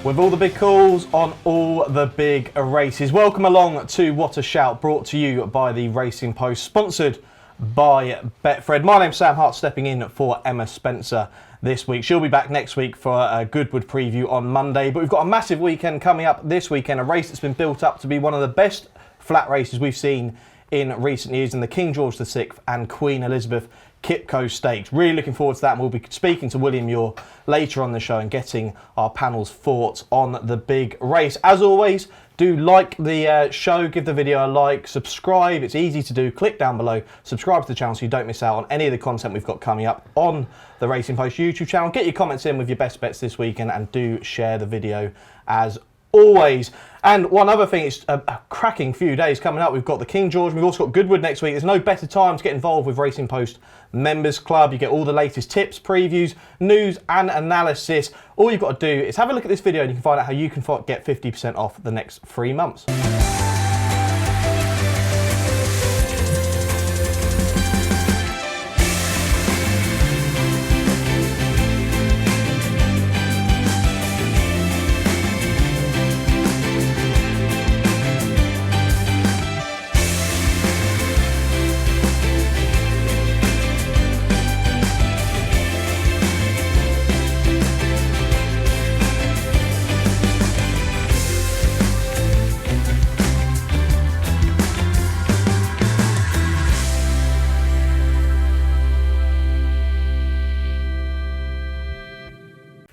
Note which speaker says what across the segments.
Speaker 1: with all the big calls on all the big races. Welcome along to What a Shout, brought to you by the Racing Post, sponsored by Betfred. My name's Sam Hart, stepping in for Emma Spencer this week. She'll be back next week for a Goodwood preview on Monday, but we've got a massive weekend coming up this weekend, a race that's been built up to be one of the best flat races we've seen in recent years in the King George VI and Queen Elizabeth Qipco Stakes. Really looking forward to that, and we'll be speaking to William Muir later on the show and getting our panel's thoughts on the big race. As always, do like the show, give the video a like, subscribe. It's easy to do. Click down below, subscribe to the channel so you don't miss out on any of the content we've got coming up on the Racing Post YouTube channel. Get your comments in with your best bets this weekend, and do share the video as always. And one other thing, it's a cracking few days coming up. We've got the King George, we've also got Goodwood next week. There's no better time to get involved with Racing Post Members Club. You get all the latest tips, previews, news and analysis. All you've got to do is have a look at this video and you can find out how you can get 50% off the next 3 months.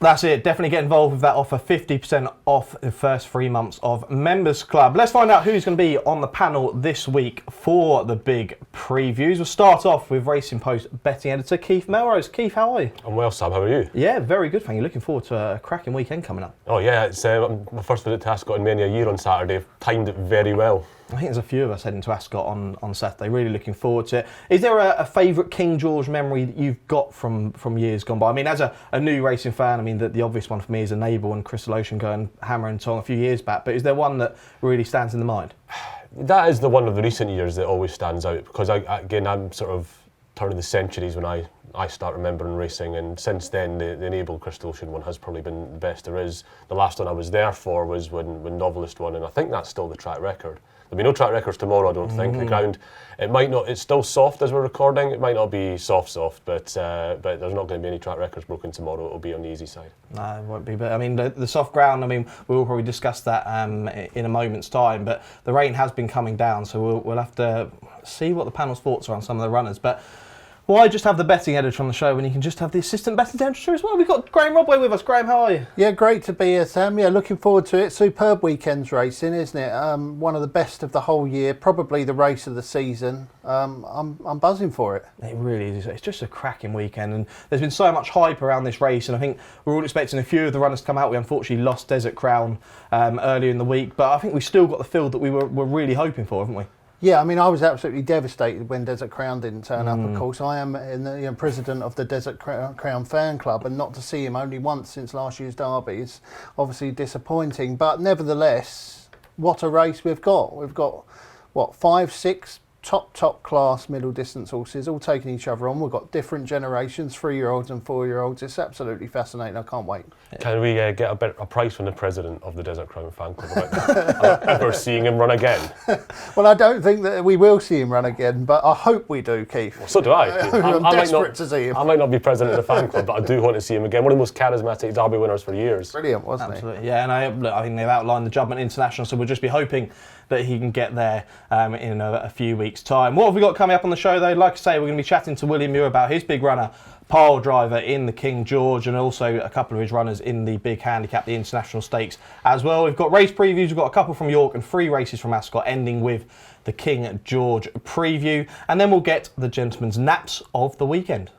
Speaker 1: That's it, definitely get involved with that offer, 50% off the first 3 months of Members Club. Let's find out who's going to be on the panel this week for the big previews. We'll start off with Racing Post betting editor Keith Melrose. Keith, how are you?
Speaker 2: I'm well, Sam, how are you?
Speaker 1: Yeah, very good, thank you. Looking forward to a cracking weekend coming up.
Speaker 2: Oh yeah, it's my first visit to Ascot in many a year on Saturday. I've timed it very well.
Speaker 1: I think there's a few of us heading to Ascot on Saturday, really looking forward to it. Is there a favourite King George memory that you've got from years gone by? I mean, as a new racing fan, I mean, the obvious one for me is Enable and Crystal Ocean going hammer and tong a few years back, but is there one that really stands in the mind?
Speaker 2: That is the one of the recent years that always stands out, because I'm sort of turning the centuries when I start remembering racing, and since then the Enable Crystal Ocean one has probably been the best there is. The last one I was there for was when Novelist won, and I think that's still the track record. There'll be no track records tomorrow, I don't think. The ground, it might not, it's still soft as we're recording, it might not be soft, but there's not going to be any track records broken tomorrow. It'll be on the easy side.
Speaker 1: No, it won't be, but I mean, the soft ground, I mean, we'll probably discuss that in a moment's time, but the rain has been coming down, so we'll have to see what the panel's thoughts are on some of the runners. But why just have the betting editor on the show when you can just have the assistant betting editor as well? We've got Graeme Rodway with us. Graeme, how are you?
Speaker 3: Yeah, great to be here, Sam. Yeah, looking forward to it. Superb weekend's racing, isn't it? One of the best of the whole year, probably the race of the season. I'm buzzing for it.
Speaker 1: It really is. It's just a cracking weekend, and there's been so much hype around this race, and I think we're all expecting a few of the runners to come out. We unfortunately lost Desert Crown earlier in the week, but I think we still got the field that we were really hoping for, haven't we?
Speaker 3: Yeah, I mean, I was absolutely devastated when Desert Crown didn't turn up. Of course, I am the president of the Desert Crown fan club, and not to see him only once since last year's Derby is obviously disappointing. But nevertheless, what a race we've got. We've got, what, 5, 6 top class middle distance horses all taking each other on. We've got different generations, 3-year-olds and 4-year-olds. It's absolutely fascinating. I can't wait.
Speaker 2: Can we get a prize from the president of the Desert Crown fan club about that? Ever seeing him run again?
Speaker 3: Well, I don't think that we will see him run again, but I hope we do, Keith.
Speaker 2: Well, so do I.
Speaker 3: I'm desperate to see him.
Speaker 2: I might not be president of the fan club, but I do want to see him again. One of the most charismatic Derby winners for years.
Speaker 3: Brilliant, wasn't he?
Speaker 1: Absolutely, yeah. And I think they've outlined the Jumpman International, so we'll just be hoping that he can get there in a few weeks' time. What have we got coming up on the show, though? Like I say, we're going to be chatting to William Muir about his big runner, Pile Driver, in the King George, and also a couple of his runners in the big handicap, the International Stakes as well. We've got race previews, we've got a couple from York and 3 races from Ascot, ending with the King George preview, and then we'll get the gentleman's naps of the weekend.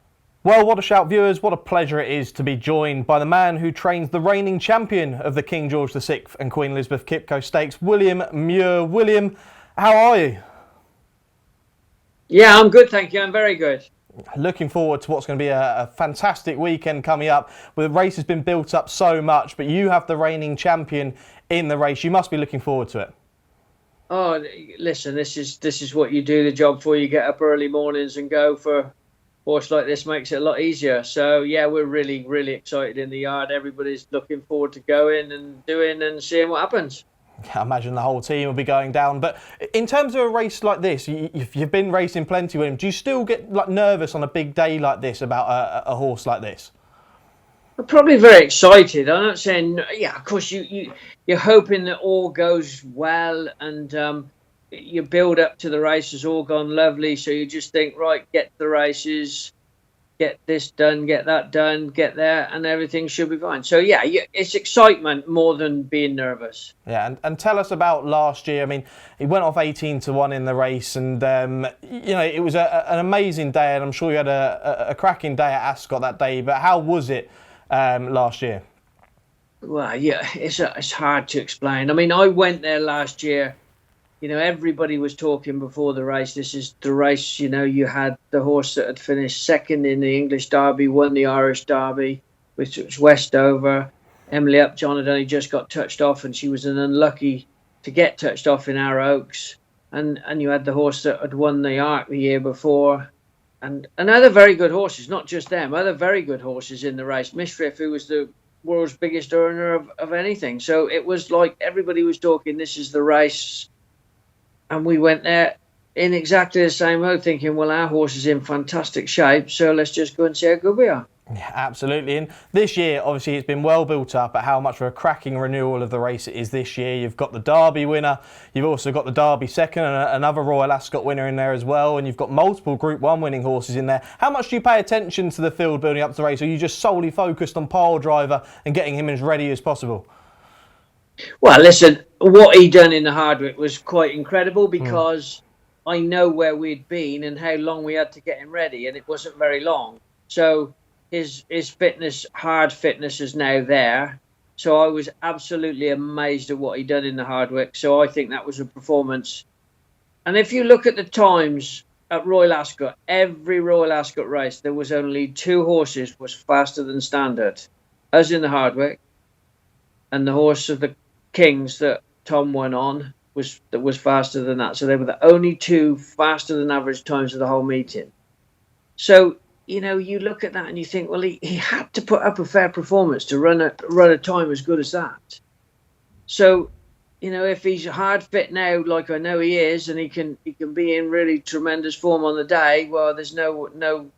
Speaker 1: Well, What a Shout viewers, what a pleasure it is to be joined by the man who trains the reigning champion of the King George VI and Queen Elizabeth Qipco Stakes, William Muir. William, how are you?
Speaker 4: Yeah, I'm good, thank you. I'm very good.
Speaker 1: Looking forward to what's going to be a fantastic weekend coming up. The race has been built up so much, but you have the reigning champion in the race. You must be looking forward to it.
Speaker 4: Oh, listen, this is what you do the job for. You get up early mornings and go for horse like this makes it a lot easier. So yeah, we're really, really excited in the yard. Everybody's looking forward to going and doing and seeing what happens.
Speaker 1: I imagine the whole team will be going down. But in terms of a race like this, you've been racing plenty with him. Do you still get like nervous on a big day like this about a horse like this?
Speaker 4: We're probably very excited. I'm not saying, yeah, of course you're hoping that all goes well, and you build up to the race has all gone lovely. So you just think, right, get to the races, get this done, get that done, get there, and everything should be fine. So yeah, it's excitement more than being nervous.
Speaker 1: Yeah, and tell us about last year. I mean, he went off 18-1 in the race, and it was an amazing day, and I'm sure you had a cracking day at Ascot that day. But how was it last year?
Speaker 4: Well, yeah, it's hard to explain. I mean, I went there last year. Everybody was talking before the race. This is the race. You had the horse that had finished second in the English Derby, won the Irish Derby, which was Westover. Emily Upjohn had only just got touched off, and she was unlucky to get touched off in Our Oaks. And you had the horse that had won the Arc the year before. And other very good horses, not just them, other very good horses in the race. Misriff, who was the world's biggest earner of anything. So it was like everybody was talking, this is the race. And we went there in exactly the same mode, thinking, well, our horse is in fantastic shape, so let's just go and see how good we are.
Speaker 1: Yeah, absolutely. And this year, obviously, it's been well built up at how much of a cracking renewal of the race it is this year. You've got the Derby winner, you've also got the Derby second, and another Royal Ascot winner in there as well, and you've got multiple Group 1 winning horses in there. How much do you pay attention to the field building up to the race, or are you just solely focused on Pile Driver and getting him as ready as possible?
Speaker 4: Well, listen, what he done in the Hardwicke was quite incredible, because I know where we'd been and how long we had to get him ready, and it wasn't very long. So his fitness, hard fitness, is now there. So I was absolutely amazed at what he done in the Hardwicke. So I think that was a performance. And if you look at the times at Royal Ascot, every Royal Ascot race, there was only 2 horses was faster than standard. Us in the Hardwicke, and the horse of the Kings that Tom won on was faster than that. So they were the only 2 faster than average times of the whole meeting. So, you look at that and you think, well, he had to put up a fair performance to run a time as good as that. So, if he's hard fit now, like I know he is, and he can be in really tremendous form on the day, well, there's no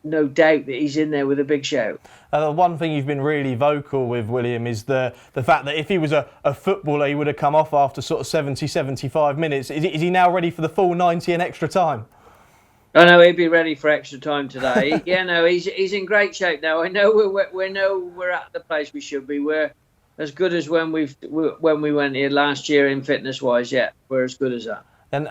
Speaker 4: doubt that he's in there with a big shout.
Speaker 1: The one thing you've been really vocal with, William, is the fact that if he was a footballer, he would have come off after sort of 70, 75 minutes. Is he now ready for the full 90 and extra time?
Speaker 4: Oh no, he'd be ready for extra time today. He's in great shape now. I know we're at the place we should be. We're as good as when we went here last year in fitness wise. Yeah, we're as good as that.
Speaker 1: And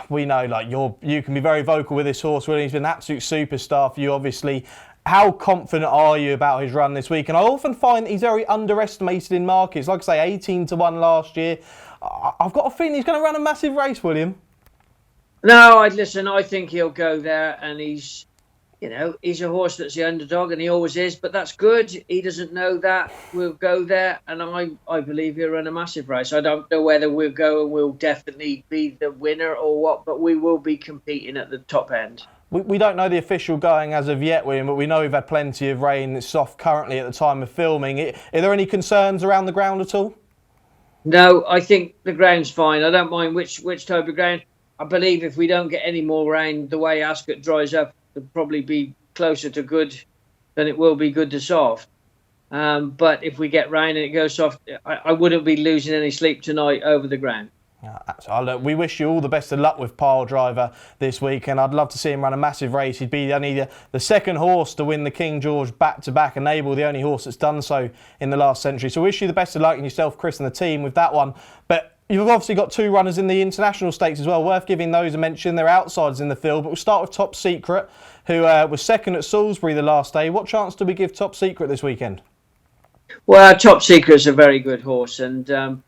Speaker 1: we know, like, you can be very vocal with this horse, William. He's been an absolute superstar for you, obviously. How confident are you about his run this week? And I often find he's very underestimated in markets. Like I say, 18-1 last year. I've got a feeling he's going to run a massive race, William.
Speaker 4: No, I think he'll go there, and he's a horse that's the underdog, and he always is, but that's good. He doesn't know that. We'll go there, and I believe he'll run a massive race. I don't know whether we'll go and we'll definitely be the winner or what, but we will be competing at the top end.
Speaker 1: We don't know the official going as of yet, William, but we know we've had plenty of rain. It's soft currently at the time of filming. Are there any concerns around the ground at all?
Speaker 4: No, I think the ground's fine. I don't mind which type of ground. I believe if we don't get any more rain, the way Ascot dries up, it'll probably be closer to good than it will be good to soft. But if we get rain and it goes soft, I wouldn't be losing any sleep tonight over the ground.
Speaker 1: We wish you all the best of luck with Pile Driver this week, and I'd love to see him run a massive race. He'd be only the second horse to win the King George back-to-back, and Abel the only horse that's done so in the last century. So wish you the best of luck, and yourself, Chris, and the team with that one. But you've obviously got 2 runners in the international stakes as well. Worth giving those a mention. They're outsiders in the field, but we'll start with Top Secret, who was second at Salisbury the last day. What chance do we give Top Secret this weekend?
Speaker 4: Well, Top Secret's a very good horse, and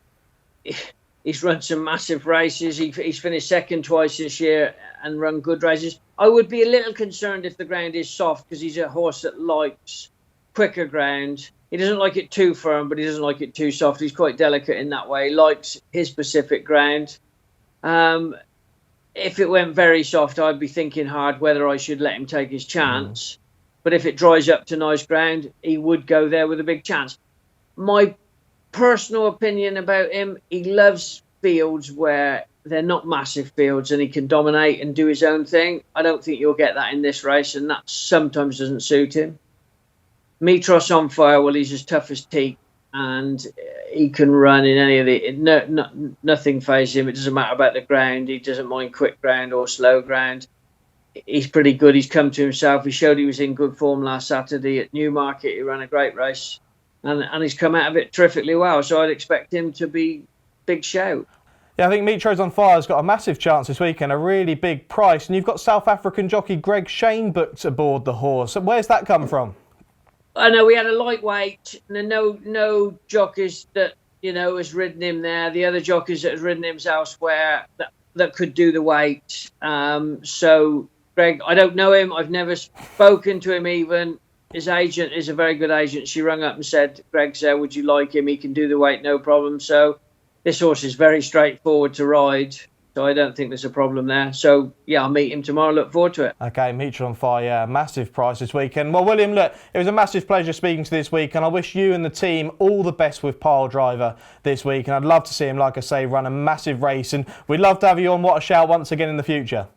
Speaker 4: he's run some massive races. He's finished second twice this year and run good races. I would be a little concerned if the ground is soft, because he's a horse that likes quicker ground. He doesn't like it too firm, but he doesn't like it too soft. He's quite delicate in that way. He likes his specific ground. if it went very soft, I'd be thinking hard whether I should let him take his chance. But if it dries up to nice ground, he would go there with a big chance. My personal opinion about him, he loves fields where they're not massive fields and he can dominate and do his own thing. I don't think you'll get that in this race, and that sometimes doesn't suit him. Mitros on fire, well, he's as tough as teak, and he can run in any of the... nothing phases him. It doesn't matter about the ground. He doesn't mind quick ground or slow ground. He's pretty good. He's come to himself. He showed he was in good form last Saturday at Newmarket. He ran a great race, and he's come out of it terrifically well. So I'd expect him to be big shout.
Speaker 1: Yeah, I think Mitros on Fire's got a massive chance this weekend, a really big price. And you've got South African jockey Greg Shane booked aboard the horse. Where's that come from?
Speaker 4: I know we had a lightweight, and no jockeys that has ridden him there. The other jockeys that have ridden him elsewhere that could do the weight. So Greg, I don't know him. I've never spoken to him even. His agent is a very good agent. She rang up and said, "Greg's there. Would you like him? He can do the weight, no problem." So this horse is very straightforward to ride. So I don't think there's a problem there. So, yeah, I'll meet him tomorrow. Look forward to it.
Speaker 1: OK, Mitros on Fire, massive price this weekend. Well, William, look, it was a massive pleasure speaking to you this week, and I wish you and the team all the best with Pile Driver this week. And I'd love to see him, like I say, run a massive race. And we'd love to have you on What a Shout once again in the future.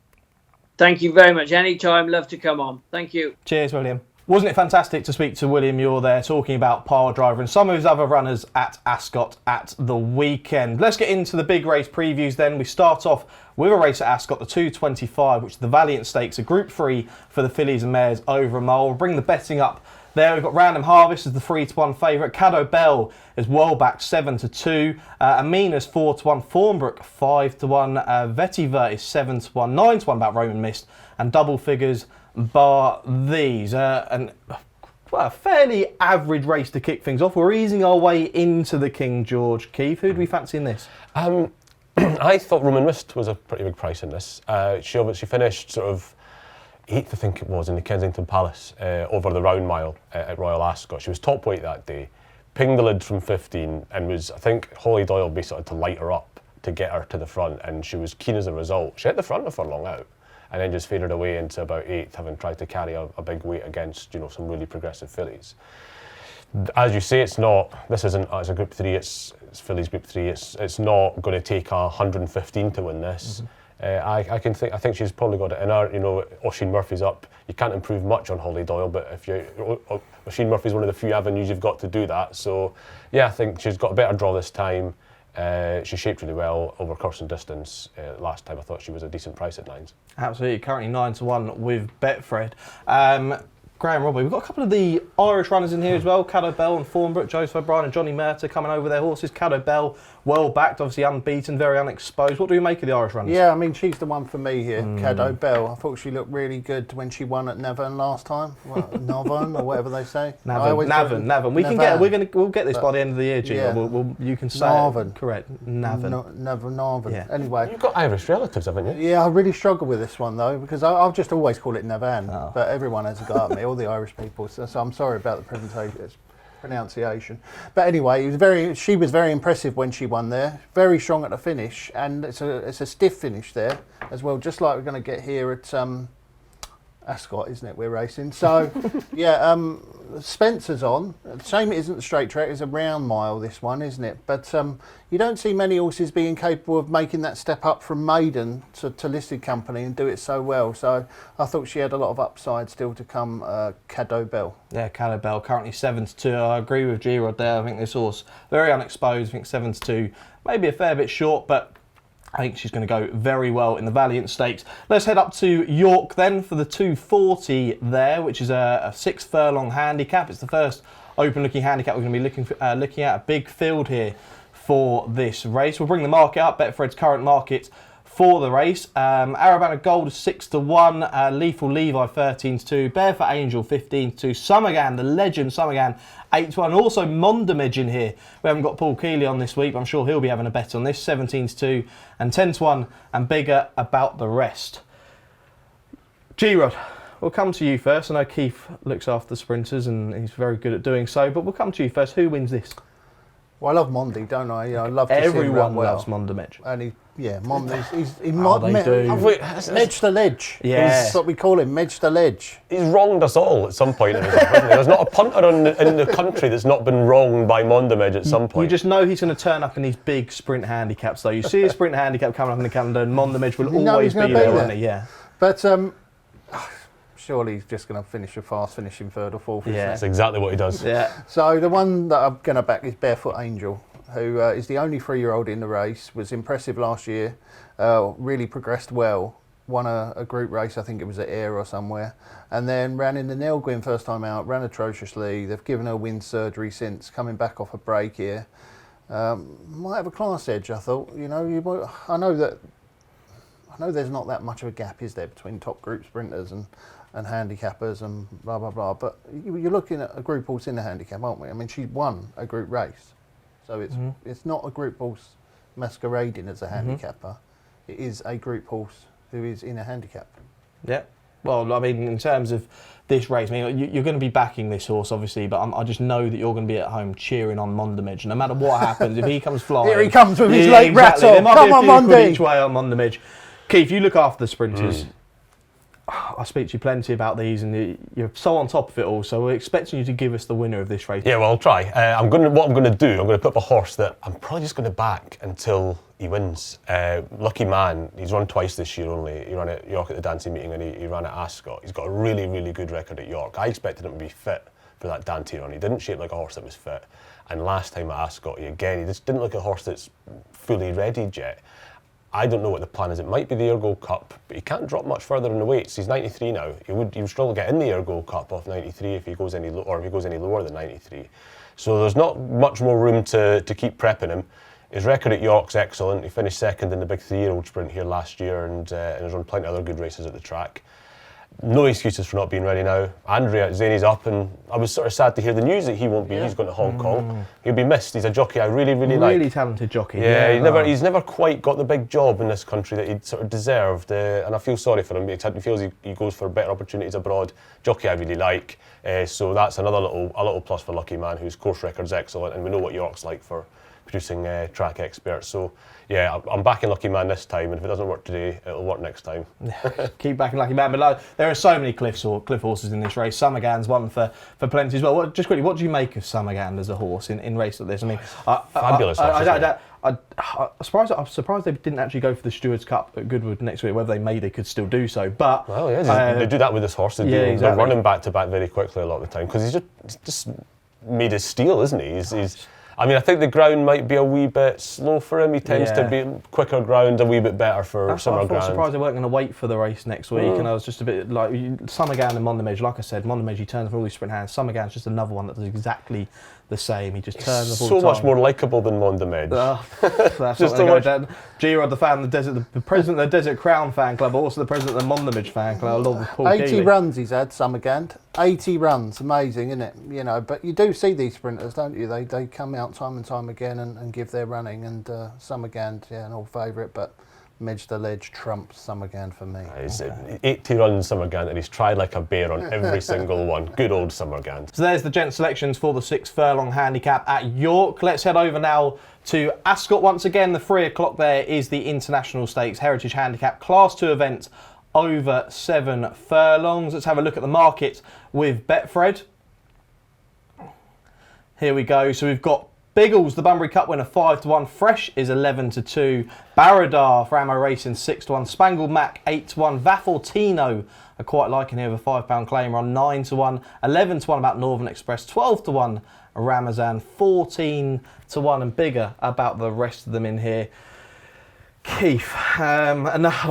Speaker 4: Thank you very much. Anytime, love to come on. Thank you.
Speaker 1: Cheers, William. Wasn't it fantastic to speak to William Muir there, talking about Pile Driver and some of his other runners at Ascot at the weekend. Let's get into the big race previews then. We start off with a race at Ascot, the 225, which is the Valiant Stakes, a Group 3 for the fillies and mares over a mile. We'll bring the betting up there. We've got Random Harvest as the 3-1 favourite. Caddo Bell is well backed 7-2. Amina's 4-1. Thornbrook 5-1. Vetiver is 7-1. 9-1 about Roman Mist. And double figures bar these. A fairly average race to kick things off. We're easing our way into the King George. Keith, who do we fancy in this?
Speaker 2: I thought Roman Mist was a pretty big price in this. She finished sort of 8th, I think it was, in the Kensington Palace over the round mile at Royal Ascot. She was top weight that day, pinged the lid from 15, and was, I think, Holly Doyle basically had to light her up to get her to the front, and she was keen as a result. She hit the front of her long out, and then just faded away into about 8th, having tried to carry a big weight against some really progressive fillies. As you say, it's a Group 3, it's fillies Group 3, it's not going to take 115 to win this. I think she's probably got it in her. Oisin Murphy's up. You can't improve much on Holly Doyle, but Oisin Murphy's one of the few avenues you've got to do that. So yeah, I think she's got a better draw this time. She shaped really well over course and distance. Last time I thought she was a decent price at 9s.
Speaker 1: Absolutely, currently 9-1 with Betfred. Graeme, Rodway, we've got a couple of the Irish runners in here as well. Caddo Bell and Thornbrook, Joseph O'Brien and Johnny Murtagh coming over their horses. Caddo Bell, well backed, obviously unbeaten, very unexposed. What do we make of the Irish runners?
Speaker 3: Yeah, I mean, she's the one for me here, Caddo Bell. I thought she looked really good when she won at Navan last time. Navan or whatever they say.
Speaker 1: Navan. We'll get this by the end of the year, Gio. Yeah. You can say
Speaker 3: Navan.
Speaker 1: Correct. Navan.
Speaker 3: Navan.
Speaker 1: Yeah.
Speaker 3: Anyway.
Speaker 2: You've got Irish relatives, haven't you?
Speaker 3: Yeah, I really struggle with this one though, because I'll just always call it Navan, but everyone has a go at me, all the Irish people. So I'm sorry about the pronunciation. But anyway, she was very impressive when she won there. Very strong at the finish, and it's a stiff finish there as well, just like we're going to get here at Ascot, isn't it? We're racing. So yeah, Spencer's on. Shame it isn't a straight track. It's a round mile, this one, isn't it? But you don't see many horses being capable of making that step up from maiden to listed company and do it so well. So I thought she had a lot of upside still to come. Caddo Bell.
Speaker 1: Yeah, Caddo Bell currently 7-2. I agree with G-Rod there. I think this horse very unexposed. I think 7-2, maybe a fair bit short, but I think she's going to go very well in the Valiant Stakes. Let's head up to York then for the 240 there, which is a 6 furlong handicap. It's the first open-looking handicap we're going to be looking at. A big field here for this race. We'll bring the market up. Betfred's current market for the race. Arabana Gold is 6-1. Lethal Levi 13-2. Barefoot Angel 15-2. Summergan, the legend Summergan, 8-1. Also Mondamedge in here. We haven't got Paul Keeley on this week, but I'm sure he'll be having a bet on this. 17-2 and 10-1 and bigger about the rest. G-Rod, we'll come to you first. I know Keith looks after the sprinters and he's very good at doing so, but we'll come to you first. Who wins this?
Speaker 3: Well, I love Mondi, don't I? I love to see him
Speaker 1: Everyone
Speaker 3: run well.
Speaker 1: loves Mondamage.
Speaker 3: And he
Speaker 1: they do.
Speaker 3: Medge the ledge.
Speaker 1: Yeah.
Speaker 3: That's what we call him, Medge the ledge.
Speaker 2: He's wronged us all at some point in his life, hasn't he? There's not a punter in the country that's not been wronged by Mondamage at some point.
Speaker 1: You just know he's going to turn up in these big sprint handicaps, though. You see a sprint handicap coming up in the calendar, and Mondamage will always be there, won't he? Yeah.
Speaker 3: But surely he's just going to finish a fast, finishing third or fourth.
Speaker 1: Yeah.
Speaker 2: That's exactly what he does.
Speaker 1: Yeah.
Speaker 3: So the one that I'm going to back is Barefoot Angel, who is the only 3-year-old in the race, was impressive last year, really progressed well, won a group race, I think it was at Ayr or somewhere, and then ran in the Nelgwyn first time out, ran atrociously. They've given her wind surgery since, coming back off a break here. Might have a class edge, I thought. I know there's not that much of a gap, is there, between top group sprinters and handicappers and blah, blah, blah. But you're looking at a group horse in the handicap, aren't we? I mean, she won a group race. So it's not a group horse masquerading as a handicapper. It is a group horse who is in a handicap.
Speaker 1: Yeah. Well, I mean, in terms of this race, I mean, you're going to be backing this horse, obviously, but I just know that you're going to be at home cheering on Mondamage. No matter what happens, if he comes flying...
Speaker 3: Here he comes with his late rattle.
Speaker 1: There might
Speaker 3: Come
Speaker 1: be
Speaker 3: on,
Speaker 1: a few quid
Speaker 3: Mondi.
Speaker 1: each way on Mondamage. Keith, you look after the sprinters. I speak to you plenty about these, and you're so on top of it all. So we're expecting you to give us the winner of this race.
Speaker 2: Yeah, well, I'll try. What I'm going to do, I'm going to put up a horse that I'm probably just going to back until he wins. Lucky Man, he's run twice this year only. He ran at York at the Dante meeting, and he ran at Ascot. He's got a really, really good record at York. I expected him to be fit for that Dante run. He didn't shape like a horse that was fit. And last time at Ascot, he just didn't look like a horse that's fully ready yet. I don't know what the plan is. It might be the Ergo Cup, but he can't drop much further in the weights. He's 93 now. He would struggle to get in the Ergo Cup off 93 if he goes any lower than 93. So there's not much more room to keep prepping him. His record at York's excellent. He finished second in the big 3-year-old sprint here last year and has run plenty of other good races at the track. No excuses for not being ready now. Andrea Zani's up, and I was sort of sad to hear the news that he won't be. Yeah. He's going to Hong Kong. He'll be missed. He's a jockey I really, really like.
Speaker 1: Really talented jockey.
Speaker 2: Yeah, he's never quite got the big job in this country that he'd sort of deserved, and I feel sorry for him. He feels he goes for better opportunities abroad. Jockey I really like, so that's a little plus for Lucky Man, whose course record's excellent, and we know what York's like for producing track experts. So yeah, I'm backing Lucky Man this time, and if it doesn't work today, it'll work next time.
Speaker 1: Keep backing Lucky Man, but there are so many cliff horses in this race. Summergan's one for plenty as well. Just quickly, what do you make of Summergan as a horse in race like this? I mean,
Speaker 2: fabulous horse.
Speaker 1: I'm surprised they didn't actually go for the Stewards Cup at Goodwood next week. Whether they could still do so, but
Speaker 2: well, yeah, they do that with this horse. They're running back to back very quickly a lot of the time because he's just made his steel, isn't he? I mean, I think the ground might be a wee bit slow for him. He tends to be quicker ground, a wee bit better for summer ground.
Speaker 1: I was surprised they weren't going to wait for the race next week, and I was just a bit like Summergan and Mondamage. Like I said, Mondamage, he turns for all these sprint hands. Summergan's just another one that does exactly the same. He just turns all the time.
Speaker 2: So much more likeable than Mondamage.
Speaker 1: That's just so much. G-Rod, the fan, the president of the Desert Crown fan club, also the president of the Mondamage fan club. I love Paul
Speaker 3: 80
Speaker 1: Keeley.
Speaker 3: runs he's had, Summergan. 80 runs, amazing, isn't it? But you do see these sprinters, don't you? They come out time and time again and give their running. And Summergan, an old favourite, but Medge the Ledge trumps Summergan for me.
Speaker 2: 80 runs Summergan, and he's tried like a bear on every single one. Good old Summergan.
Speaker 1: So there's the gent selections for the 6 furlong handicap at York. Let's head over now to Ascot once again. The 3 o'clock there is the International Stakes Heritage Handicap Class 2 event over 7 furlongs. Let's have a look at the market with Betfred. Here we go. So we've got Biggles, the Bunbury Cup winner, 5-1. Fresh is 11-2. Baradar for Ammo Racing, 6-1. Spangled Mac, 8-1. Vafortino, I quite like in here with a £5 claim on 9-1. 11-1 about Northern Express, 12-1. Ramazan, 14-1, and bigger about the rest of them in here. Keith, and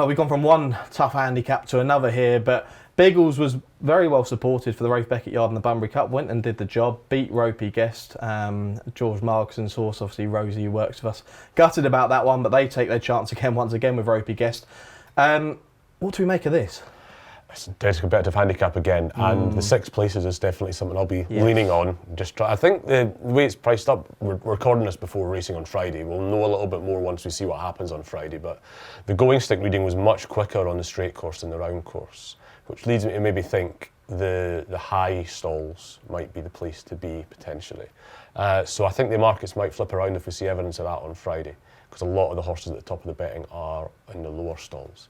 Speaker 1: we've gone from one tough handicap to another here, but Biggles was very well supported for the Rafe Beckett Yard in the Bunbury Cup, went and did the job, beat Ropey Guest, George Markson's horse, obviously Rosie, who works with us, gutted about that one, but they take their chance once again with Ropey Guest. What do we make of this?
Speaker 2: It's a dead competitive handicap again, and the 6 places is definitely something I'll be leaning on. I think the way it's priced up, we're recording this before racing on Friday. We'll know a little bit more once we see what happens on Friday, but the going stick reading was much quicker on the straight course than the round course, which leads me to maybe think the high stalls might be the place to be potentially. So I think the markets might flip around if we see evidence of that on Friday, because a lot of the horses at the top of the betting are in the lower stalls.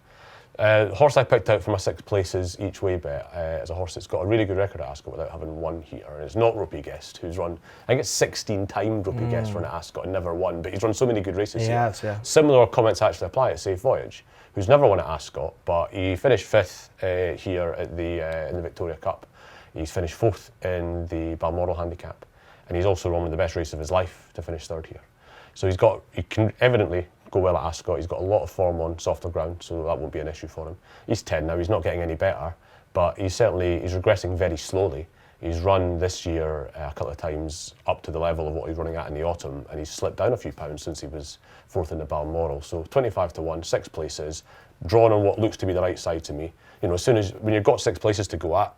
Speaker 2: The horse I picked out for my 6 places each way bet is a horse that's got a really good record at Ascot without having won here, and it's not Ropey Guest, who's run, I think it's 16 times Ropey Guest run at Ascot and never won, but he's run so many good races here.
Speaker 1: Yes, yeah.
Speaker 2: Similar comments actually apply at Safe Voyage, who's never won at Ascot, but he finished 5th here at in the Victoria Cup. He's finished 4th in the Balmoral Handicap, and he's also run one of the best races of his life to finish 3rd here. So he can evidently go well at Ascot. He's got a lot of form on softer ground, so that won't be an issue for him. He's 10 now, he's not getting any better, but he's regressing very slowly. He's run this year a couple of times up to the level of what he's running at in the autumn, and he's slipped down a few pounds since he was 4th in the Balmoral. So 25 to 1, 6 places, drawn on what looks to be the right side to me. You know, when you've got 6 places to go at,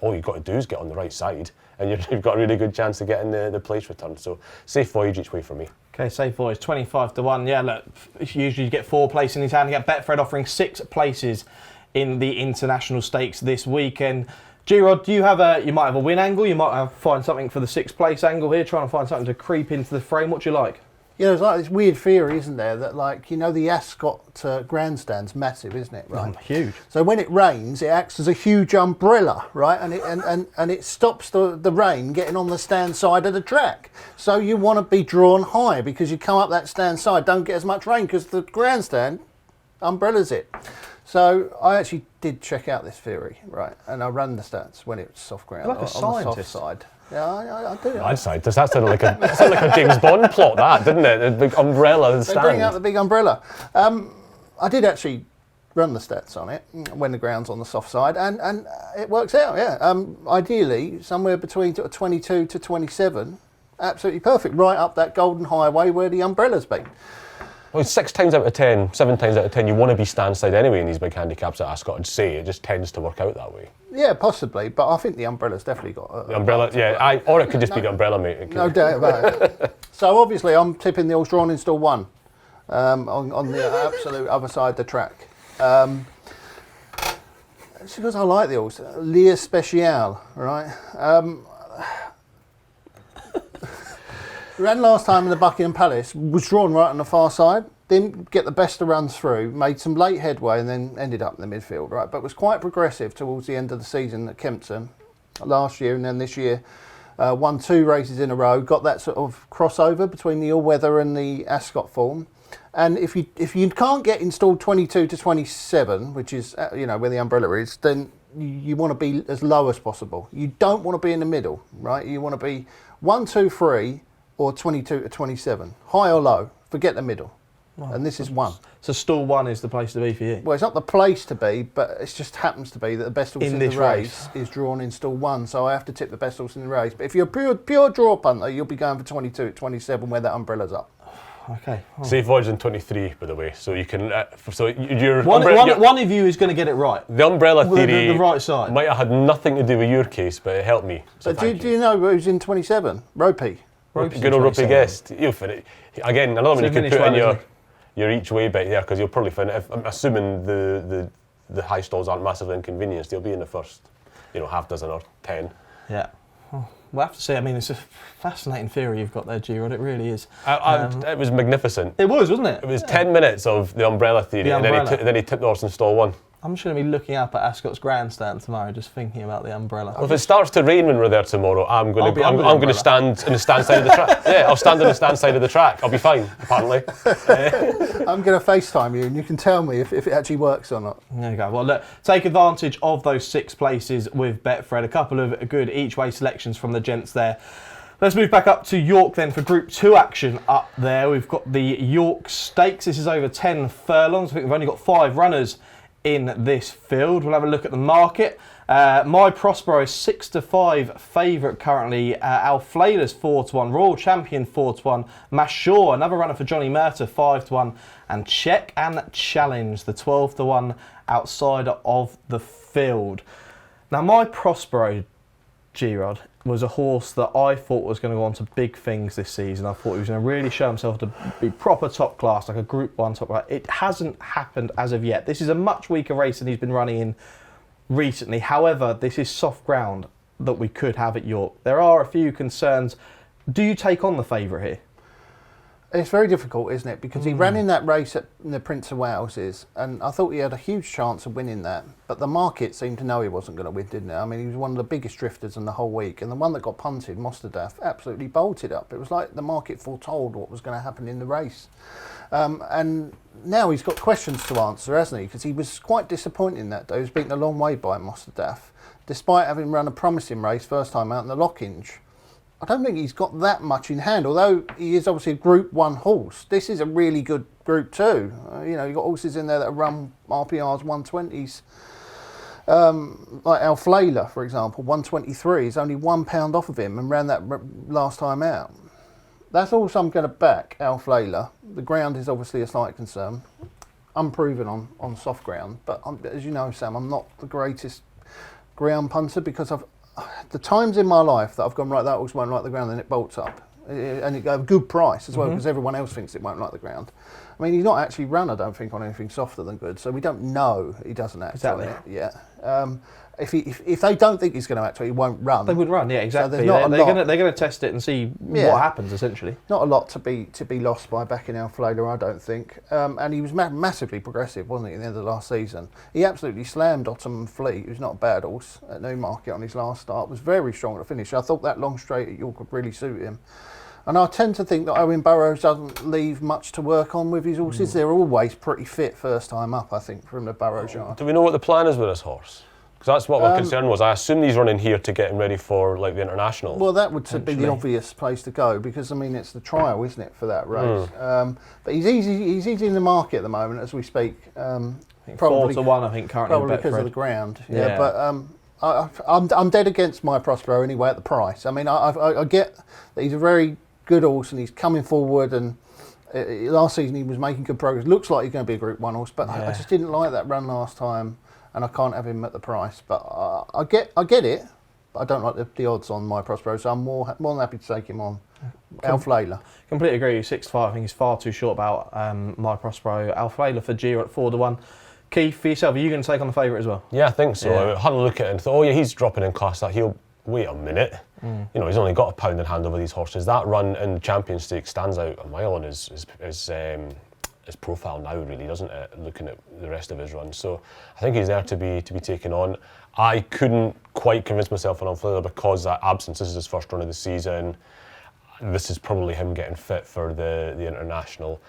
Speaker 2: all you've got to do is get on the right side, and you've got a really good chance of getting the place return. So Safe Voyage each way for me.
Speaker 1: Okay, Safe Voyage, 25 to 1. Yeah, look, usually you get 4 places in his handicap. Betfred offering 6 places in the international stakes this weekend. G-Rod, do you might have a win angle, you might find something for the 6th place angle here, trying to find something to creep into the frame. What do you like?
Speaker 3: Yeah, there's like this weird theory, isn't there, that the Ascot grandstand's massive, isn't it? Right,
Speaker 1: Huge.
Speaker 3: So when it rains, it acts as a huge umbrella, right, and it stops the rain getting on the stand side of the track. So you want to be drawn high because you come up that stand side, don't get as much rain because the grandstand umbrellas it. So I actually did check out this theory, right, and I ran the stats when it was soft ground,
Speaker 1: You're like a
Speaker 3: on the
Speaker 1: scientist.
Speaker 3: soft side. Yeah, I do.
Speaker 2: That sounded like a James Bond plot, that, didn't it? The big umbrella and
Speaker 3: They
Speaker 2: stand.
Speaker 3: bring out the big umbrella. I did actually run the stats on it when the ground's on the soft side, and it works out, yeah. Ideally, somewhere between 22 to 27, absolutely perfect, right up that golden highway where the umbrella's been.
Speaker 2: Well, 6 times out of 10, 7 times out of 10, you want to be stand side anyway in these big handicaps at Ascot, and say it just tends to work out that way.
Speaker 3: Yeah, possibly, but I think the umbrella's definitely got
Speaker 2: The umbrella, yeah, or it could just be the umbrella, mate.
Speaker 3: no doubt about it. So obviously, I'm tipping the horse drawn in stall 1 on the absolute other side of the track. It's because I like the horse, Lia Special, right? Ran last time in the Buckingham Palace, was drawn right on the far side, didn't get the best of runs through, made some late headway and then ended up in the midfield, right? But was quite progressive towards the end of the season at Kempton last year, and then this year won 2 races in a row, got that sort of crossover between the all-weather and the Ascot form. And if you can't get installed 22 to 27, which is where the umbrella is, then you want to be as low as possible. You don't want to be in the middle, right? You want to be 1, 2, 3 or 22 to 27, high or low. Forget the middle. Wow. And this is 1.
Speaker 1: So stall 1 is the place to be for you?
Speaker 3: Well, it's not the place to be, but it just happens to be that the best horse in the race is drawn in stall 1, so I have to tip the best horse in the race. But if you're a pure draw punter, you'll be going for 22 at 27 where that umbrella's up.
Speaker 1: Okay. Oh.
Speaker 2: Safe Voyage in 23, by the way, so you can. You're
Speaker 1: one of you is going to get it right.
Speaker 2: The umbrella theory
Speaker 1: the right side
Speaker 2: might have had nothing to do with your case, but it helped me. So
Speaker 3: do you know who's in 27? Ropey.
Speaker 2: Good old Ropey Guest. You'll finish again. Another one you can put in your each way bet, yeah, because you'll probably finish. I'm assuming the high stalls aren't massively inconvenienced. They'll be in the first, half dozen or 10.
Speaker 1: Yeah. Oh, we'll have to see. I mean, it's a fascinating theory you've got there, G-Rod. It really is.
Speaker 2: It was magnificent.
Speaker 1: It was, wasn't it?
Speaker 2: It was 10 minutes of the umbrella theory, and then he tipped the horse in stall 1.
Speaker 1: I'm just going to be looking up at Ascot's grandstand tomorrow, just thinking about the umbrella.
Speaker 2: Well, if it starts to rain when we're there tomorrow, I'm going to stand in the stand side of the track. Yeah, I'll stand in the stand side of the track. I'll be fine, apparently.
Speaker 3: I'm going to FaceTime you, and you can tell me if it actually works or not.
Speaker 1: There you go. Well, look, take advantage of those 6 places with Betfred. A couple of good each-way selections from the gents there. Let's move back up to York then for Group 2 action up there. We've got the York Stakes. This is over 10 furlongs. I think we've only got 5 runners in this field. We'll have a look at the market. My Prospero is 6 to 5 favourite currently. Alflader's 4 to 1. Royal Champion 4 to 1. Mashore, another runner for Johnny Murtagh, 5 to 1. And Check and Challenge, the 12 to 1 outside of the field. Now, my Prospero, G-Rod, was a horse that I thought was going to go on to big things this season. I thought he was going to really show himself to be proper top class, like a Group 1 top class. It hasn't happened as of yet. This is a much weaker race than he's been running in recently. However, this is soft ground that we could have at York. There are a few concerns. Do you take on the favourite here?
Speaker 3: It's very difficult, isn't it? Because he ran in that race at the Prince of Wales's, and I thought he had a huge chance of winning that. But the market seemed to know he wasn't going to win, didn't it? I mean, he was one of the biggest drifters in the whole week, and the one that got punted, Mostadaf, absolutely bolted up. It was like the market foretold what was going to happen in the race. And now he's got questions to answer, hasn't he? Because he was quite disappointing that day. He was beaten a long way by Mostadaf, despite having run a promising race first time out in the Longines. I don't think he's got that much in hand, although he is obviously a Group 1 horse. This is a really good Group 2. You've got horses in there that run RPRs 120s. Like Alflayla, for example, 123 is only £1 off of him and ran that last time out. That's also I'm going to back Alflayla. The ground is obviously a slight concern. Unproven on soft ground, but as you know, Sam, I'm not the greatest ground punter because the times in my life that I've gone, right, that horse won't like the ground, then it bolts up. And it got a good price as well, because everyone else thinks it won't like the ground. I mean, he's not actually run, I don't think, on anything softer than good, so we don't know he doesn't act on it yet. If they don't think he's going to act on it, he won't run.
Speaker 1: They would run, yeah, exactly.
Speaker 3: So they're
Speaker 1: going to test it and see what happens, essentially.
Speaker 3: Not a lot to be lost by backing Alflayla, I don't think. And he was massively progressive, wasn't he, at the end of last season? He absolutely slammed Ottoman Fleet, who's not a bad horse, at Newmarket on his last start. Was very strong at the finish. I thought that long straight at York would really suit him. And I tend to think that Owen Burrows doesn't leave much to work on with his horses. They're always pretty fit first time up, I think, from the Burrows yard.
Speaker 2: Do we know what the plan is with this horse? Because that's what my concern was. I assumed he's running here to get him ready for like the international.
Speaker 3: Well, that would be the obvious place to go because I mean it's the trial, isn't it, for that race? But he's easy in the market at the moment as we speak.
Speaker 1: Probably 4-1, I think, currently.
Speaker 3: Probably because of the ground. Yeah. But I'm dead against My Prospero anyway at the price. I mean, I get that he's a very good horse and he's coming forward and last season he was making good progress. Looks like he's going to be a Group 1 horse, but I just didn't like that run last time. And I can't have him at the price, but I get it. But I don't like the odds on My Prospero, so I'm more than happy to take him on. Alflayla.
Speaker 1: Completely agree. 6-5. I think he's far too short about My Prospero. Alflayla for Giro at 4-1. Keith, for yourself, are you going to take on the favourite as well?
Speaker 2: Yeah, I think so. I had a look at it and thought, he's dropping in class. That he'll wait a minute. He's only got £1 in hand over these horses. That run in Champion Stakes stands out a mile on his profile now, really, doesn't it? Looking at the rest of his run, so I think he's there to be taken on. I couldn't quite convince myself on Alflayla because that absence. This is his first run of the season. This is probably him getting fit for the international.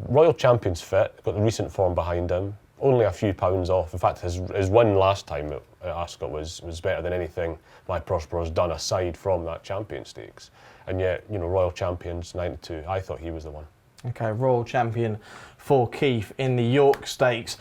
Speaker 2: Royal Champion's fit. Got the recent form behind him. Only a few pounds off. In fact, his win last time at Ascot was better than anything My Prospero's done aside from that Champion Stakes. And yet, Royal Champion's 92. I thought he was the one.
Speaker 1: Okay, Royal Champion for Keith in the York Stakes.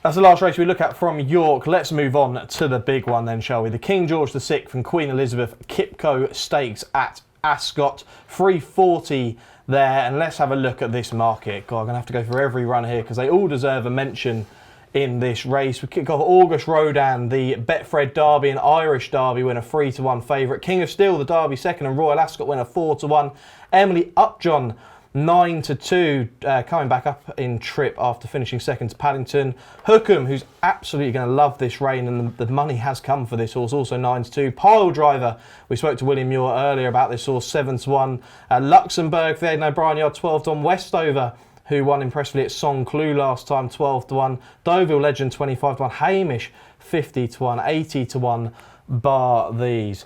Speaker 1: That's the last race we look at from York. Let's move on to the big one then, shall we? The King George VI and Queen Elizabeth Qipco Stakes at Ascot. 340 there, and let's have a look at this market. God, I'm going to have to go through every run here because they all deserve a mention in this race. We kick off August Rodan, the Betfred Derby and Irish Derby winner, 3-1 favourite. King of Steel, the Derby second, and Royal Ascot winner, 4-1. Emily Upjohn, 9-2, coming back up in trip after finishing second to Paddington. Hookham, who's absolutely going to love this rain, and the money has come for this horse, also 9-2. Pile Driver, we spoke to William Muir earlier about this horse, 7-1. Luxembourg, the Aidan O'Brien yard, 12-1. Westover, who won impressively at Song Clou last time, 12-1. Deauville Legend, 25-1. Hamish, 50-1. 80-1, bar these.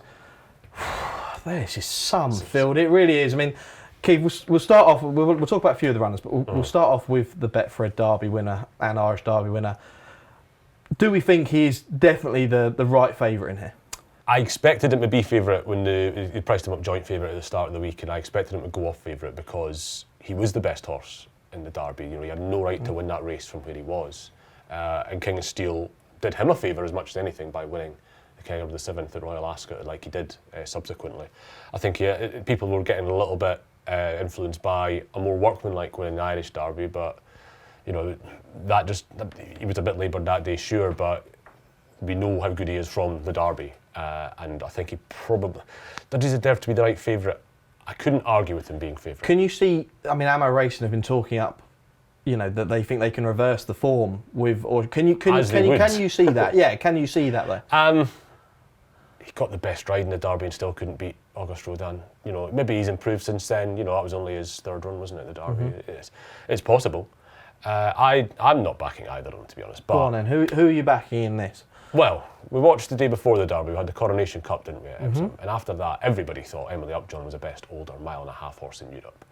Speaker 1: This is some field, it really is. I mean, Keith, we'll start off. We'll talk about a few of the runners, but we'll start off with the Betfred Derby winner and Irish Derby winner. Do we think he's definitely the right favourite in here?
Speaker 2: I expected him to be favourite when he priced him up joint favourite at the start of the week, and I expected him to go off favourite because he was the best horse in the Derby. He had no right to win that race from where he was, and King of Steel did him a favour as much as anything by winning the King of the Seventh at Royal Ascot, like he did subsequently. I think people were getting a little bit influenced by a more workmanlike win in the Irish Derby, but he was a bit laboured that day, sure, but we know how good he is from the Derby, and I think he probably does he deserve to be the right favourite. I couldn't argue with him being favourite.
Speaker 1: Can you see? I mean, Ammo Racing have been talking up that they think they can reverse the form with, or can you see that? Yeah, can you see that though?
Speaker 2: He got the best ride in the Derby and still couldn't beat Auguste Rodin. Maybe he's improved since then. That was only his third run, wasn't it, the Derby? It's possible. I'm not backing either of them, to be honest. But
Speaker 1: go on then, who are you backing in this?
Speaker 2: Well, we watched the day before the Derby. We had the Coronation Cup, didn't we, at Epsom? And after that, everybody thought Emily Upjohn was the best older mile-and-a-half horse in Europe.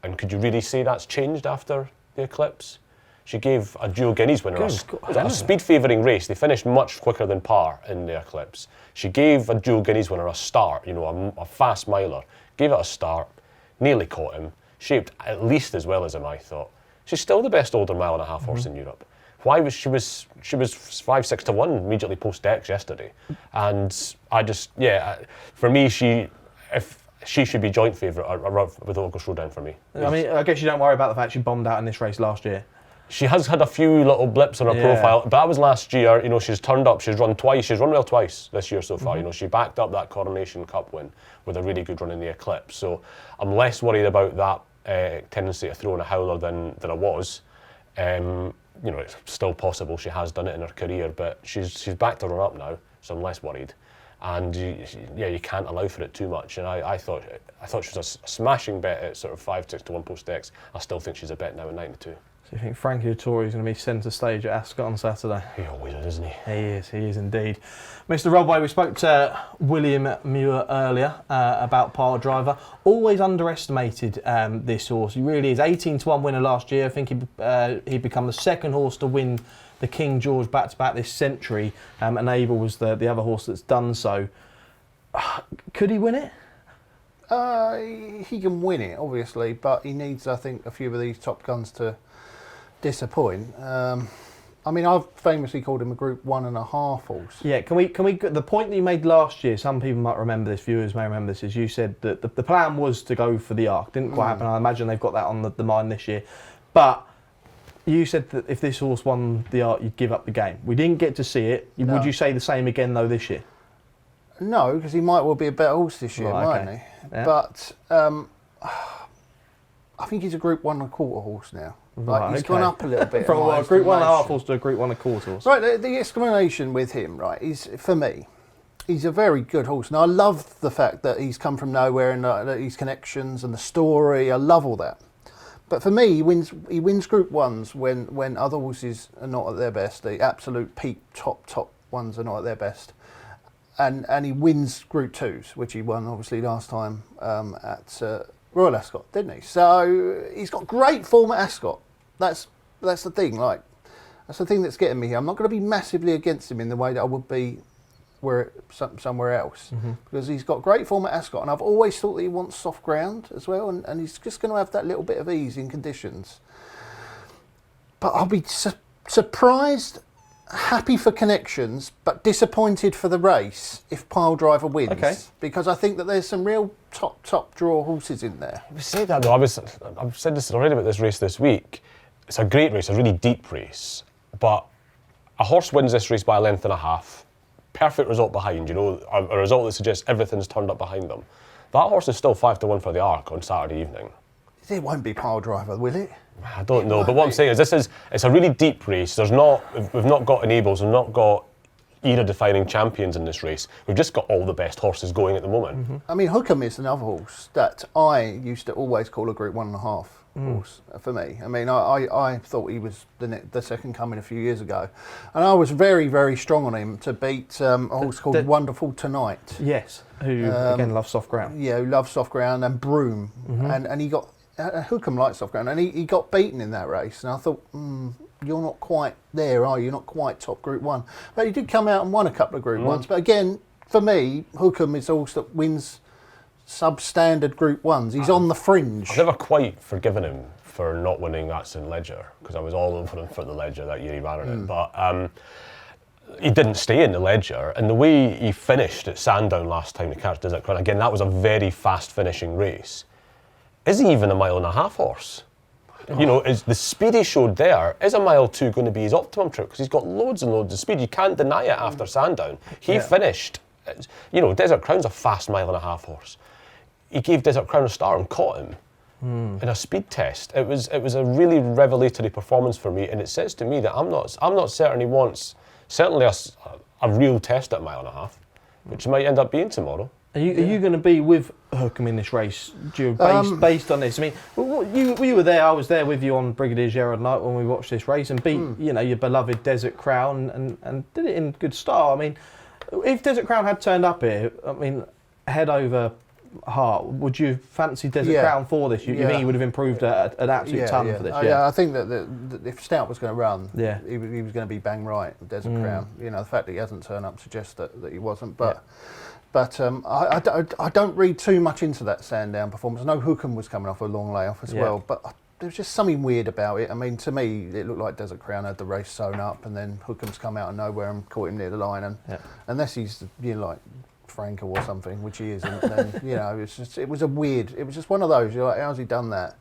Speaker 2: And could you really say that's changed after the Eclipse? She gave a dual Guineas winner a speed favouring race. They finished much quicker than par in the Eclipse. She gave a dual Guineas winner a start, a fast miler. Gave it a start, nearly caught him, shaped at least as well as him, I thought. She's still the best older mile-and-a-half horse in Europe. Why was she was 5-6 to 1 immediately post Dex yesterday, and I just for me if she should be joint favourite with Auguste Rodin for me.
Speaker 1: I mean, I guess you don't worry about the fact she bombed out in this race last year.
Speaker 2: She has had a few little blips on her profile, but that was last year. She's turned up. She's run twice. She's run well twice this year so far. She backed up that Coronation Cup win with a really good run in the Eclipse. So I'm less worried about that tendency to throw in a howler than I was. It's still possible she has done it in her career, but she's back to run up now, so I'm less worried. And you can't allow for it too much. And I thought she was a smashing bet at sort of 5-6 to 1 post X. I still think she's a bet now at 9-2.
Speaker 1: So you think Frankie Dettori is going to be centre stage at Ascot on Saturday?
Speaker 2: He always is, isn't he?
Speaker 1: He is indeed. Mr. Rodway, we spoke to William Muir earlier about Pile Driver. Always underestimated this horse. He really is. 18 to 1 winner last year. I think he'd become the second horse to win the King George back-to-back this century. And Abel was the other horse that's done so. Could he win it?
Speaker 3: He can win it, obviously, but he needs, I think, a few of these top guns to disappoint. I've famously called him a Group 1.5 horse. Yeah,
Speaker 1: can we? The point that you made last year, some people might remember this, viewers may remember this, is you said that the plan was to go for the Arc. Didn't quite happen. I imagine they've got that on the mind this year. But you said that if this horse won the Arc, you'd give up the game. We didn't get to see it.
Speaker 3: No.
Speaker 1: Would you say the same again though this year?
Speaker 3: No, because he might well be a better horse this year, mightn't he?
Speaker 1: Yeah.
Speaker 3: But I think he's a Group 1.25 horse now. He's gone up a little bit.
Speaker 1: From a Group 1.5 horse to a Group 1.25 horse.
Speaker 3: Right, the explanation with him, right, is, for me, he's a very good horse. And I love the fact that he's come from nowhere and his connections and the story. I love all that. But for me, he wins Group 1s when other horses are not at their best. The absolute peak top ones are not at their best. And he wins Group 2s, which he won obviously last time at Royal Ascot, didn't he? So he's got great form at Ascot. That's the thing. That's the thing that's getting me here. I'm not going to be massively against him in the way that I would be somewhere else, because he's got great form at Ascot, and I've always thought that he wants soft ground as well, and he's just going to have that little bit of ease in conditions. But I'll be surprised. Happy for connections, but disappointed for the race if Pile Driver wins.
Speaker 1: Okay.
Speaker 3: Because I think that there's some real top draw horses in there.
Speaker 2: We say that though. I've said this already about this race this week. It's a great race, a really deep race, but a horse wins this race by a length and a half. Perfect result behind, a result that suggests everything's turned up behind them. That horse is still 5 to 1 for the Arc on Saturday evening.
Speaker 3: It won't be Pile Driver, will it?
Speaker 2: I don't know, but what I'm saying is it's a really deep race. We've not got enables, we've not got era-defining champions in this race. We've just got all the best horses going at the moment.
Speaker 3: I mean, Hookham is another horse that I used to always call a Group 1.5 horse for me. I mean, I thought he was the second coming a few years ago, and I was very, very strong on him to beat a horse called Wonderful Tonight.
Speaker 1: Yes, who again loves soft ground.
Speaker 3: Yeah, who loves soft ground, and Broome, and he got. Hookham likes soft ground, and he got beaten in that race, and I thought, you're not quite there, are you? You're not quite top Group 1. But he did come out and won a couple of Group 1s. But again, for me, Hookham is the horse that wins substandard Group 1s. He's on the fringe.
Speaker 2: I've never quite forgiven him for not winning that St Ledger, because I was all over him for the Ledger that year he ran in it. But he didn't stay in the Ledger, and the way he finished at Sandown last time to catch Desert Crown, again, that was a very fast finishing race. Is he even a 1.5 horse? Is the speed he showed there, is a 1.2 mile going to be his optimum trip? Because he's got loads and loads of speed. You can't deny it after Sandown. He finished, Desert Crown's a fast 1.5 mile horse. He gave Desert Crown a start and caught him. in a speed test. It was a really revelatory performance for me, and it says to me that I'm not certain he wants certainly a real test at mile and a half, which might end up being tomorrow.
Speaker 1: Are you going to be with Hookham in this race, based on this? I mean, you were there. I was there with you on Brigadier Gerard night when we watched this race and beat your beloved Desert Crown and did it in good style. I mean, if Desert Crown had turned up here, I mean, head over Hart, would you fancy Desert Crown for this? You think he would have improved an absolute ton for this?
Speaker 3: I think that if Stout was going to run, he was going to be bang right with Desert Crown. You know, the fact that he hasn't turned up suggests that he wasn't. But I don't read too much into that Sandown performance. I know Hookham was coming off a long layoff as well, but there was just something weird about it. I mean, to me, it looked like Desert Crown had the race sewn up, and then Hookham's come out of nowhere and caught him near the line. And unless he's like Franco or something, which he isn't, then it was just one of those. You're like, how's he done that?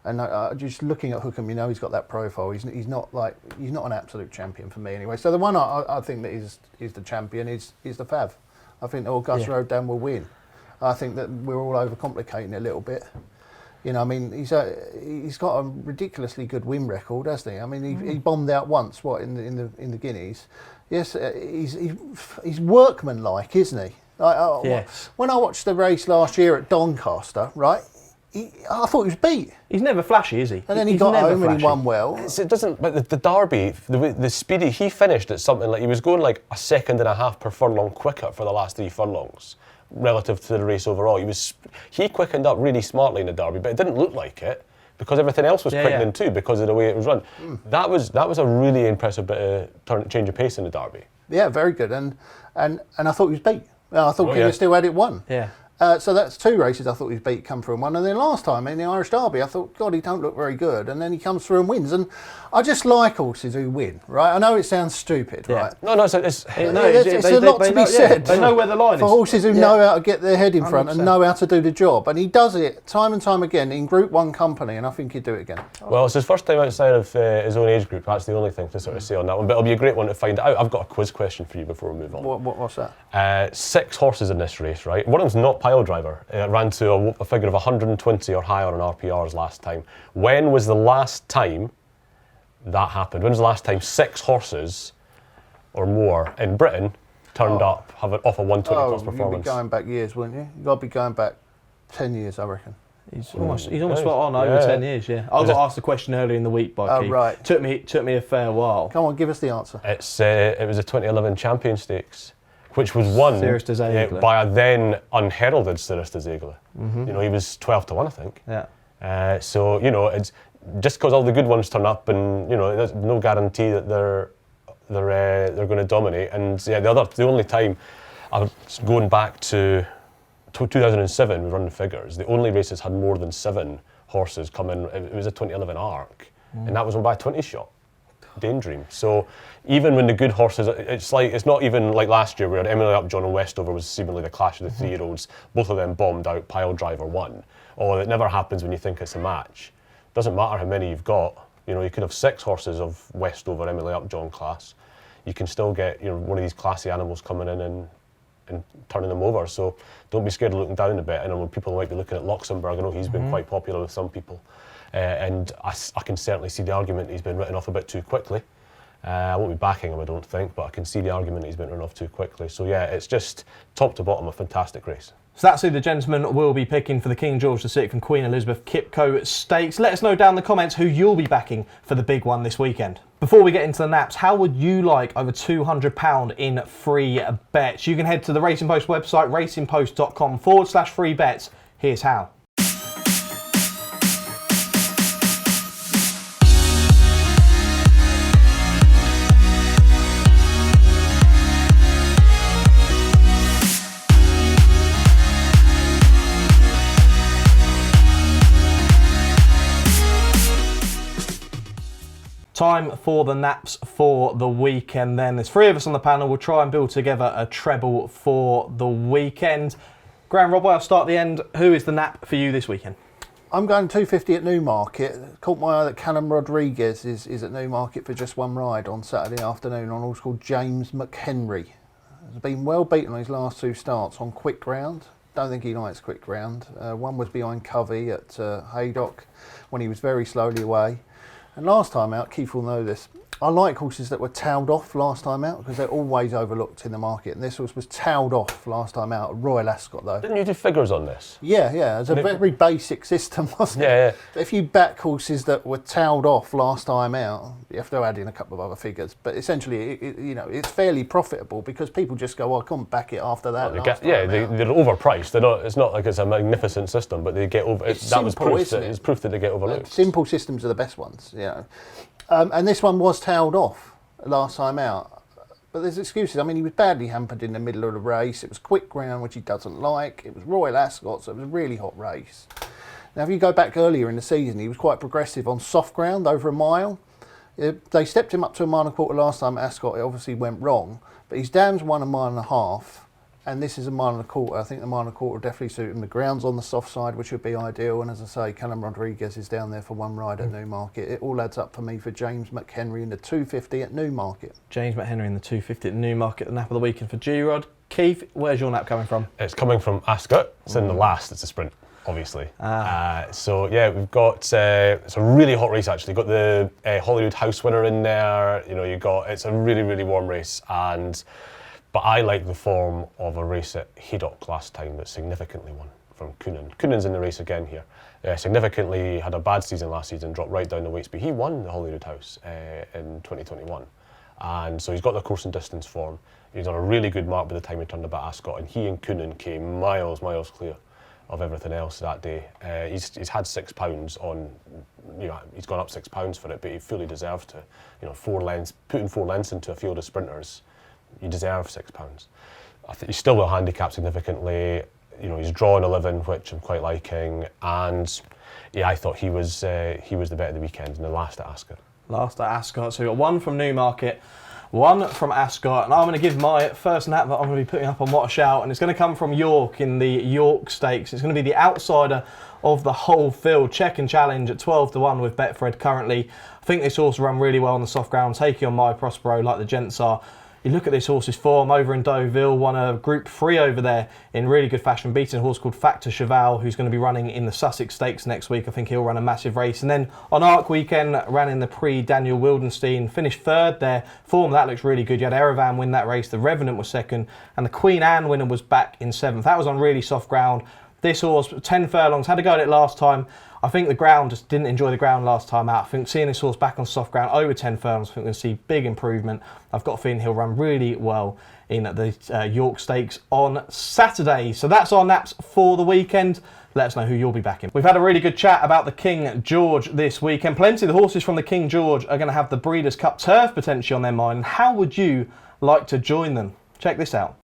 Speaker 3: And just looking at Hookham, he's got that profile. He's not an absolute champion for me anyway. So the one I think that is the champion is the Fav. I think Gus Rodan will win. I think that we're all overcomplicating it a little bit. I mean, he's got a ridiculously good win record, hasn't he? I mean, he bombed out once, in the Guineas. Yes, he's workmanlike, isn't he?
Speaker 1: Yes.
Speaker 3: When I watched the race last year at Doncaster, right, I thought he was beat.
Speaker 1: He's never flashy, is he?
Speaker 3: And then he got home and he won well.
Speaker 2: It doesn't. But the Derby, the speedy, he finished at something like he was going like a second and a half per furlong quicker for the last 3 furlongs relative to the race overall. He quickened up really smartly in the Derby, but it didn't look like it because everything else was quickening too because of the way it was run. That was a really impressive bit of change of pace in the Derby.
Speaker 3: Yeah, very good. And I thought he was beat. I thought King still had it won.
Speaker 1: Yeah.
Speaker 3: So that's 2 races I thought he was beat, come through and won. And then last time in the Irish Derby, I thought, God, he don't look very good. And then he comes through and wins. And I just like horses who win, right? I know it sounds stupid, right?
Speaker 2: No, it's
Speaker 3: a lot to be said.
Speaker 1: They know where the line is.
Speaker 3: For horses who know how to get their head in front 100%. And know how to do the job. And he does it time and time again in Group 1 company, and I think he'd do it again.
Speaker 2: Well, it's his first time outside of his own age group. That's the only thing to sort of say on that one. But it'll be a great one to find out. I've got a quiz question for you before we move on.
Speaker 3: What's that?
Speaker 2: 6 horses in this race, right? One of them's not pile driver. It ran to a figure of 120 or higher on RPRs last time. When was the last time that happened? When was the last time 6 horses or more in Britain turned up off a 120 plus performance?
Speaker 3: You'd be going back years, wouldn't you? You've got to be going back 10 years, I reckon.
Speaker 1: He's almost spot on over 10 years, I got asked the question earlier in the week by Keith.
Speaker 3: Right.
Speaker 1: Took me a fair while.
Speaker 3: Come on, give us the answer.
Speaker 2: It was a 2011 Champion Stakes, which was won by a then unheralded Cirrus de Zegler. He was 12 to 1, I think.
Speaker 1: Yeah.
Speaker 2: So it's just because all the good ones turn up, and there's no guarantee that they're going to dominate. And the only time, going back to 2007, we run the figures. The only races had more than 7 horses come in. It was a 2011 Arc, and that was won by a 20 shot. Daydream. So even when the good horses, it's not even like last year where Emily Upjohn and Westover was seemingly the clash of the 3-year-olds. Both of them bombed out, pile driver won. Or it never happens when you think it's a match. Doesn't matter how many you've got. You could have 6 horses of Westover, Emily Upjohn class. You can still get one of these classy animals coming in and turning them over. So don't be scared of looking down a bit. I know people might be looking at Luxembourg. I know he's been quite popular with some people. And I can certainly see the argument he's been written off a bit too quickly. I won't be backing him, I don't think, but I can see the argument he's been written off too quickly. So it's just top to bottom a fantastic race.
Speaker 1: So that's who the gentleman will be picking for the King George VI and Queen Elizabeth Qipco Stakes. Let us know down in the comments who you'll be backing for the big one this weekend. Before we get into the naps, how would you like over £200 in free bets? You can head to the Racing Post website, racingpost.com/free bets. Here's how. Time for the naps for the weekend then. There's 3 of us on the panel. We'll try and build together a treble for the weekend. Graeme, Rodway, I'll start at the end. Who is the nap for you this weekend?
Speaker 3: I'm going 250 at Newmarket. Caught my eye that Callum Rodriguez is at Newmarket for just 1 ride on Saturday afternoon on a horse called James McHenry. Has been well beaten on his last 2 starts on quick ground. Don't think he likes quick ground. One was behind Covey at Haydock when he was very slowly away. And last time out, Keith will know this, I like horses that were tailed off last time out because they're always overlooked in the market. And this horse was tailed off last time out. Royal Ascot, though.
Speaker 2: Didn't you do figures on this?
Speaker 3: Yeah. It's a very basic system, wasn't it?
Speaker 2: Yeah.
Speaker 3: If you back horses that were tailed off last time out, you have to add in a couple of other figures. But essentially, it's fairly profitable because people just go, well, I can't back it after that.
Speaker 2: They're overpriced. They're not. It's not like it's a magnificent system, but they get over. It's proof that they get overlooked.
Speaker 3: Simple systems are the best ones, and this one was tailed off last time out. But there's excuses. I mean, he was badly hampered in the middle of the race. It was quick ground, which he doesn't like. It was Royal Ascot, so it was a really hot race. Now, if you go back earlier in the season, he was quite progressive on soft ground, over a mile. They stepped him up to a mile and a quarter last time at Ascot. It obviously went wrong. But his dam's won a mile and a half. And this is a mile and a quarter. I think the mile and a quarter will definitely suit him. The ground's on the soft side, which would be ideal. And as I say, Callum Rodriguez is down there for one ride at Newmarket. It all adds up for me for James McHenry in the 250 at Newmarket.
Speaker 1: James McHenry in the 250 at Newmarket, the nap of the weekend for G-Rod. Keith, where's your nap coming from?
Speaker 2: It's coming from Ascot. It's in the last. It's a sprint, obviously. We've got it's a really hot race actually. Got the Holyrood House winner in there. It's a really, really warm race, but I like the form of a race at Haydock last time that significantly won from Coonan. Coonan's in the race again here. Significantly had a bad season last season, dropped right down the weights, but he won the Holyrood House in 2021. And so he's got the course and distance form. He's on a really good mark by the time he turned up at Ascot, and he and Coonan came miles clear of everything else that day. He's had £6 on, he's gone up £6 for it, but he fully deserved to. Putting 4 lengths into a field of sprinters, you deserve £6. I think he's still will handicap significantly. He's drawing 11, which I'm quite liking, and I thought he was the bet of the weekend in the last at Ascot.
Speaker 1: Last at Ascot, so we've got one from Newmarket, one from Ascot, and I'm going to give my first nap that I'm going to be putting up on What a Shout, and it's going to come from York in the York Stakes. It's going to be the outsider of the whole field. Check and Challenge at 12-1 with Betfred currently. I think this horse will run really well on the soft ground, taking on My Prospero like the gents are. You look at this horse's form over in Deauville, won a Group 3 over there in really good fashion, beating a horse called Factor Cheval, who's going to be running in the Sussex Stakes next week. I think he'll run a massive race. And then on Arc Weekend, ran in the Prix Daniel Wildenstein, finished 3rd there. Form, that looks really good. You had Erevan win that race, the Revenant was 2nd, and the Queen Anne winner was back in 7th. That was on really soft ground. This horse, 10 furlongs, had a go at it last time. I think the ground just didn't enjoy the ground last time out. I think seeing this horse back on soft ground over 10 furlongs, I think we're going to see big improvement. I've got a feeling he'll run really well in the York Stakes on Saturday. So that's our naps for the weekend. Let us know who you'll be backing. We've had a really good chat about the King George this weekend. Plenty of the horses from the King George are going to have the Breeders' Cup turf potentially on their mind. How would you like to join them? Check this out.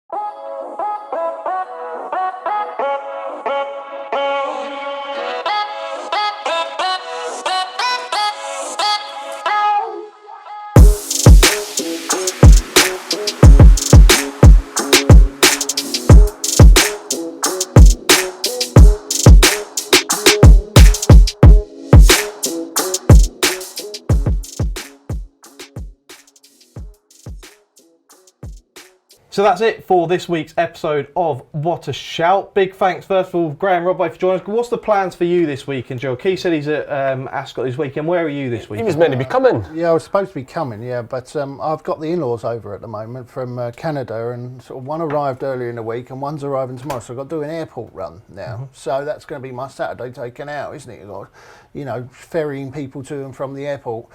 Speaker 1: So that's it for this week's episode of What a Shout. Big thanks, first of all, Graeme, Rodway for joining us. What's the plans for you this weekend, Joe? Keith said he's at Ascot this weekend. Where are you this weekend?
Speaker 2: He was meant to be coming.
Speaker 3: Yeah, I was supposed to be coming, but I've got the in-laws over at the moment from Canada, and sort of one arrived earlier in the week and one's arriving tomorrow, so I've got to do an airport run now. Mm-hmm. So that's going to be my Saturday taken out, isn't it? Ferrying people to and from the airport.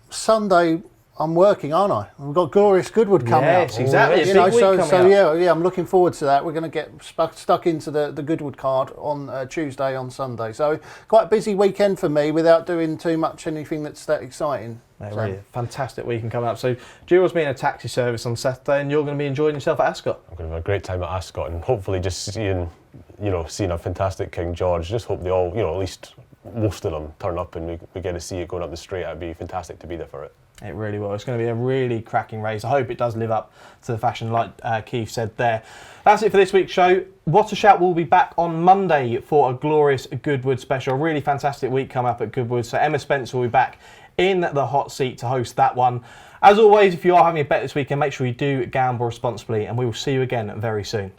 Speaker 3: Sunday, I'm working, aren't I? We've got Glorious Goodwood coming up.
Speaker 1: Yes, exactly.
Speaker 3: I'm looking forward to that. We're going to get stuck into the Goodwood card on Tuesday, on Sunday. So quite a busy weekend for me without doing too much anything that's that exciting.
Speaker 1: Really fantastic weekend coming up. So Giro's being a taxi service on Saturday, and you're going to be enjoying yourself at Ascot.
Speaker 2: I'm going to have a great time at Ascot, and hopefully just seeing a fantastic King George. Just hope they all, at least most of them turn up and we get to see it going up the straight. It'd be fantastic to be there for it.
Speaker 1: It really will. It's going to be a really cracking race. I hope it does live up to the fashion like Keith said there. That's it for this week's show. What a Shout will be back on Monday for a Glorious Goodwood special. A really fantastic week coming up at Goodwood. So Emma Spencer will be back in the hot seat to host that one. As always, if you are having a bet this weekend, make sure you do gamble responsibly, and we will see you again very soon.